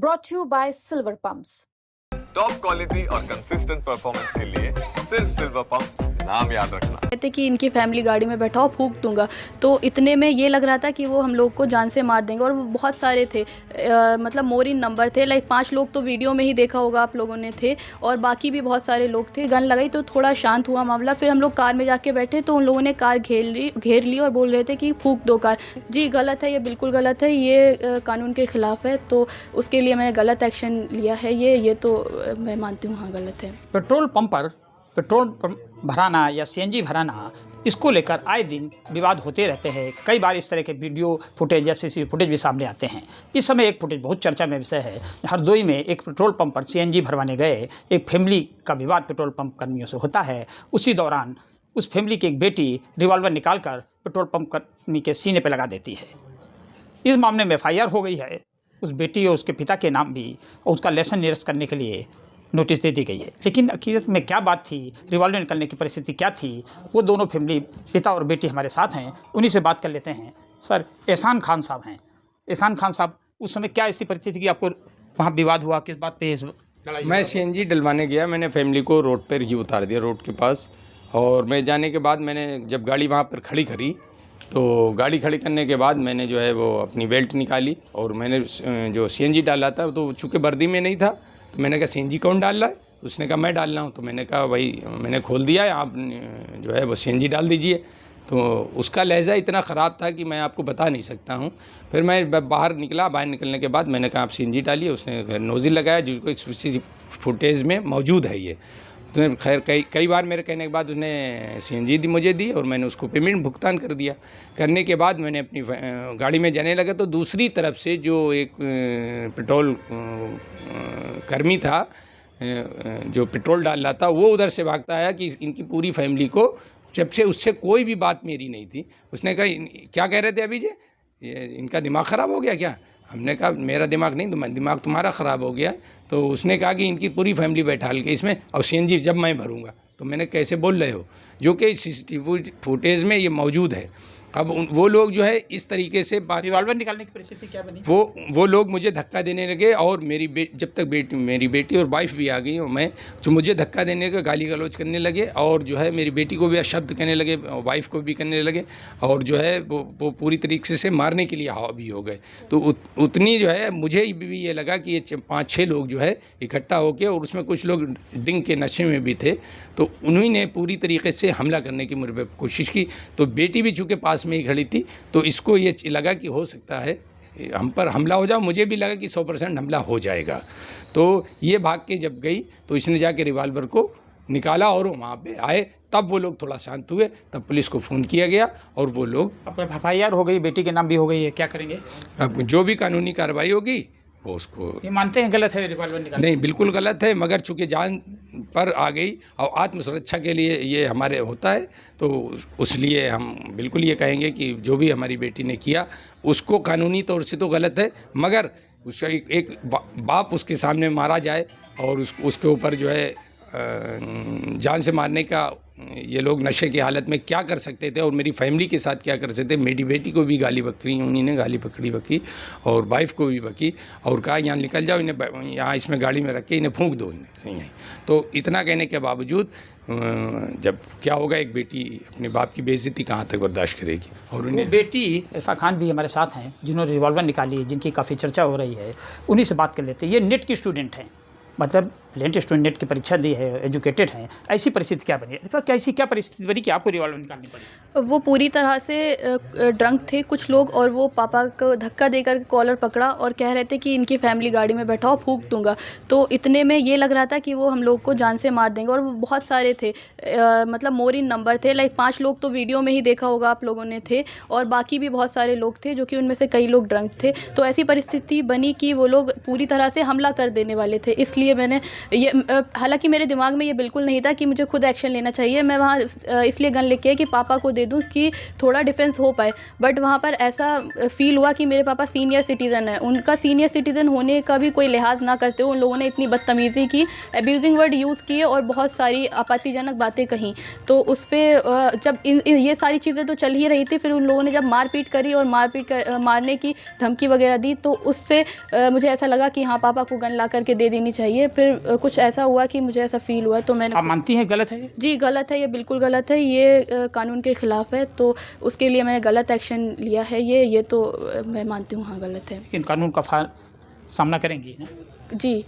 brought to you by Silver Pumps. Top quality और consistent performance के लिए सिर्फ सिल्वर पंप नाम याद रखना। कहते कि इनकी फैमिली गाड़ी में बैठाओ फूंक दूंगा, तो इतने में ये लग रहा था कि वो हम लोग को जान से मार देंगे। और वो बहुत सारे थे, मतलब मोर इन नंबर थे, लाइक 5 लोग तो वीडियो में ही देखा होगा आप लोगों ने थे, और बाकी भी बहुत सारे लोग थे। गन लगाई तो थोड़ा शांत हुआ मामला। फिर हम लोग कार में जाके बैठे तो उन लोगों ने कार घेर ली और बोल रहे थे कि फूंक दो कार। जी गलत है, ये बिल्कुल गलत है, ये कानून के ख़िलाफ़ है, तो उसके लिए मैंने गलत एक्शन लिया है। ये तो मैं मानती हूँ हाँ गलत है। पेट्रोल पंप पर पेट्रोल भराना या सीएनजी भराना, इसको लेकर आए दिन विवाद होते रहते हैं। कई बार इस तरह के वीडियो फुटेज या सीसीटीवी फुटेज भी सामने आते हैं। इस समय एक फुटेज बहुत चर्चा में विषय है। हरदोई में एक पेट्रोल पंप पर सीएनजी भरवाने गए एक फैमिली का विवाद पेट्रोल पंप कर्मियों से होता है। उसी दौरान उस फैमिली की एक बेटी रिवॉल्वर निकालकर पेट्रोल पंप कर्मी के सीने पर लगा देती है। इस मामले में FIR हो गई है। उस बेटी और उसके पिता के नाम भी, और उसका लेसन निरस्त करने के लिए नोटिस दे दी गई है। लेकिन हकीकत में क्या बात थी, रिवॉल्वर निकलने की परिस्थिति क्या थी, वो दोनों फैमिली, पिता और बेटी हमारे साथ हैं, उन्हीं से बात कर लेते हैं। सर, एहसान खान साहब हैं। एहसान खान साहब, उस समय क्या ऐसी परिस्थिति की आपको वहाँ विवाद हुआ, किस बात पे लड़ाई? मैं सीएनजी डलवाने गया, मैंने फैमिली को रोड पर ही उतार दिया, रोड के पास। और मैं जाने के बाद मैंने जब गाड़ी वहाँ पर खड़ी करी, तो गाड़ी खड़ी करने के बाद मैंने जो है वो अपनी बेल्ट निकाली और मैंने जो सीएनजी डाला था, तो चूँकि वर्दी में नहीं था, तो मैंने कहा सीएनजी कौन डाल रहा है? उसने कहा मैं डाल रहा हूँ। तो मैंने कहा भाई मैंने खोल दिया है, आप जो है वो सीएनजी डाल दीजिए। तो उसका लहजा इतना ख़राब था कि मैं आपको बता नहीं सकता हूँ। फिर मैं बाहर निकला, बाहर निकलने के बाद मैंने कहा आप सीएनजी डालिए। उसने नोज़िल लगाया, जिसको एक फुटेज में मौजूद है ये। उसने खैर कई बार मेरे कहने के बाद उसने सीएनजी मुझे दी और मैंने उसको पेमेंट भुगतान कर दिया। करने के बाद मैंने अपनी गाड़ी में जाने लगा, तो दूसरी तरफ से जो एक पेट्रोल कर्मी था जो पेट्रोल डाल रहा था, वो उधर से भागता आया कि इनकी पूरी फैमिली को, जब से उससे कोई भी बात मेरी नहीं थी। उसने कहा क्या कह रहे थे अभी जी, ये इनका दिमाग ख़राब हो गया क्या? हमने कहा मेरा दिमाग नहीं, दिमाग तुम्हारा ख़राब हो गया। तो उसने कहा कि इनकी पूरी फैमिली बैठा के इसमें, और सीएनजी जब मैं भरूंगा। तो मैंने कैसे बोल रहे हो, जो कि सीसीटीवी फुटेज में ये मौजूद है। अब वो लोग जो है इस तरीके से रिवॉल्वर निकालने की परिस्थिति क्या बनी? वो लोग मुझे धक्का देने लगे, और जब तक मेरी बेटी और वाइफ भी आ गई, और मैं जो मुझे धक्का देने के गाली गलौज करने लगे, और जो है मेरी बेटी को भी शब्द कहने लगे, वाइफ को भी करने लगे, और जो है वो पूरी तरीके से मारने के लिए हावी हो गए। तो उतनी जो है मुझे भी ये लगा कि ये 5-6 लोग जो है इकट्ठा होकर, और उसमें कुछ लोग ड्रिंक के नशे में भी थे, तो उन्हीं ने पूरी तरीके से हमला करने की मुझे कोशिश की। तो बेटी भी चूँकि पास में ही खड़ी थी, तो इसको ये लगा कि हो सकता है हम पर हमला हो जाए। मुझे भी लगा कि 100% हमला हो जाएगा। तो ये भाग के जब गई, तो इसने जाके रिवॉल्वर को निकाला और वहाँ पे आए, तब वो लोग थोड़ा शांत हुए, तब पुलिस को फ़ोन किया गया और वो लोग। अब FIR हो गई, बेटी के नाम भी हो गई है, क्या करेंगे? अब जो भी कानूनी कार्रवाई होगी वो उसको। ये मानते हैं गलत है रिवॉल्वर निकालना? नहीं, बिल्कुल गलत है, मगर चूँकि जान पर आ गई और आत्मसुरक्षा के लिए ये हमारे होता है, तो उसलिए हम बिल्कुल ये कहेंगे कि जो भी हमारी बेटी ने किया उसको कानूनी तौर से तो गलत है, मगर उसका एक बाप उसके सामने मारा जाए और उसके ऊपर जो है जान से मारने का, ये लोग नशे की हालत में क्या कर सकते थे और मेरी फैमिली के साथ क्या कर सकते थे। मेरी बेटी को भी गाली बकरी, उन्हीं ने गाली बकी, और वाइफ को भी बकी, और कहा यहाँ निकल जाओ, इन्हें यहाँ इसमें गाड़ी में रख के इन्हें फूंक दो, इन्हें सही है। तो इतना कहने के बावजूद जब क्या होगा, एक बेटी अपने बाप की बेइज्जती कहाँ तक बर्दाश्त करेगी। और उन्हें बेटी इरफा खान भी हमारे साथ हैं, जिन्होंने रिवॉल्वर निकाली, जिनकी काफ़ी चर्चा हो रही है, उन्हीं से बात कर लेते हैं। ये नेट की स्टूडेंट हैं, मतलब ब्रिलियंट स्टूडेंट, नेट की परीक्षा दी है, एजुकेटेड हैं। ऐसी परिस्थिति क्या बनी? क्या परिस्थिति बनी कि आपको रिवॉल्वर निकालनी पड़ी? वो पूरी तरह से ड्रंक थे कुछ लोग, और वो पापा को धक्का देकर कॉलर पकड़ा और कह रहे थे कि इनकी फैमिली गाड़ी में बैठाओ फूंक दूंगा। तो इतने में ये लग रहा था कि वो हम लोग को जान से मार देंगे। और वो बहुत सारे थे, मतलब मोर इन नंबर थे, लाइक 5 लोग तो वीडियो में ही देखा होगा आप लोगों ने थे, और बाकी भी बहुत सारे लोग थे, जो कि उनमें से कई लोग ड्रंक थे। तो ऐसी परिस्थिति बनी कि वो लोग पूरी तरह से हमला कर देने वाले थे, इसलिए लिए मैंने ये हालांकि मेरे दिमाग में ये बिल्कुल नहीं था कि मुझे खुद एक्शन लेना चाहिए। मैं वहाँ इसलिए गन लेके आई कि पापा को दे दूँ कि थोड़ा डिफेंस हो पाए। बट वहाँ पर ऐसा फील हुआ कि मेरे पापा सीनियर सिटीज़न है, उनका सीनियर सिटीज़न होने का भी कोई लिहाज ना करते हुए उन लोगों ने इतनी बदतमीज़ी की, एब्यूजिंग वर्ड यूज़ किए और बहुत सारी आपत्तिजनक बातें कहीं। तो उस पर जब ये सारी चीज़ें तो चल ही रही थी, फिर उन लोगों ने जब मारपीट करी और मारने की धमकी वगैरह दी, तो उससे मुझे ऐसा लगा कि हाँ, पापा को गन ला करके दे देनी चाहिए। फिर कुछ ऐसा हुआ कि मुझे ऐसा फील हुआ, तो मैंने। आप मानती हैं गलत है? जी गलत है, ये बिल्कुल गलत है, ये कानून के ख़िलाफ़ है, तो उसके लिए मैंने गलत एक्शन लिया है। ये तो मैं मानती हूँ हाँ गलत है। लेकिन कानून का सामना करेंगी ना? जी,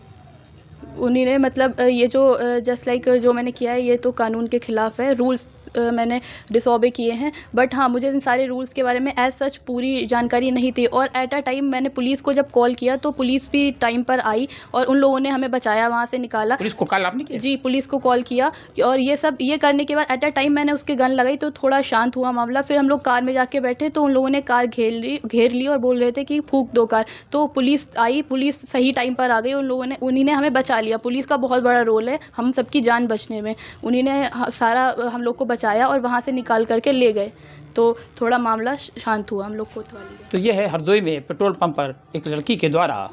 उन्हीं ने मतलब ये जो जस्ट लाइक जो मैंने किया है ये तो कानून के ख़िलाफ़ है। रूल्स मैंने डिसओबे किए हैं, बट हाँ मुझे इन सारे रूल्स के बारे में एज सच पूरी जानकारी नहीं थी। और एट अ टाइम मैंने पुलिस को जब कॉल किया तो पुलिस भी टाइम पर आई और उन लोगों ने हमें बचाया, वहाँ से निकाला। पुलिस को कॉल आपने किया? जी, पुलिस को कॉल किया और ये करने के बाद एट अ टाइम मैंने उसके गन लगाई तो थोड़ा शांत हुआ मामला। फिर हम लोग कार में जाके बैठे तो उन लोगों ने कार घेर ली और बोल रहे थे कि फूंक दो कार। तो पुलिस आई, पुलिस सही टाइम पर आ गई, उन्हीं ने हमें बचा लिया। पुलिस का बहुत बड़ा रोल है हम सबकी जान बचने में। उन्हीं ने सारा हम लोग को बचाया और वहाँ से निकाल करके ले गए, तो थोड़ा मामला शांत हुआ, हम लोग कोतवाली गए। तो ये है हरदोई में पेट्रोल पंप पर एक लड़की के द्वारा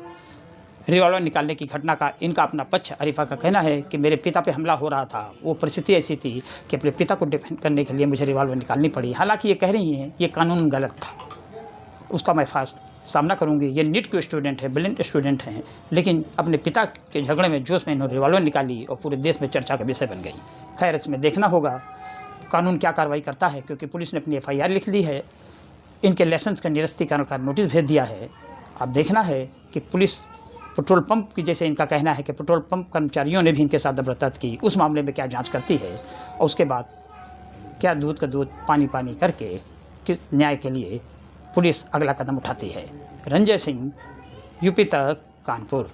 रिवॉल्वर निकालने की घटना का इनका अपना पक्ष। अरीफा का कहना है कि मेरे पिता पे हमला हो रहा था, वो परिस्थिति ऐसी थी कि अपने पिता को डिफेंड करने के लिए मुझे रिवॉल्वर निकालनी पड़ी। हालांकि ये कह रही हैं ये कानून गलत था, उसका मैं सामना करूंगी। ये नीट के स्टूडेंट है, ब्रिलियंट स्टूडेंट हैं, लेकिन अपने पिता के झगड़े में जोश में इन्होंने रिवॉल्वर निकाली और पूरे देश में चर्चा का विषय बन गई। खैर, इसमें देखना होगा कानून क्या कार्रवाई करता है, क्योंकि पुलिस ने अपनी FIR लिख ली है, इनके लाइसेंस का निरस्तीकरण का नोटिस भेज दिया है। अब देखना है कि पुलिस पेट्रोल पंप की, जैसे इनका कहना है कि पेट्रोल पंप कर्मचारियों ने भी इनके साथ जबरदस्त की, उस मामले में क्या जांच करती है और उसके बाद क्या दूध का दूध पानी पानी करके कि न्याय के लिए पुलिस अगला कदम उठाती है। रंजय सिंह, UP तक, कानपुर।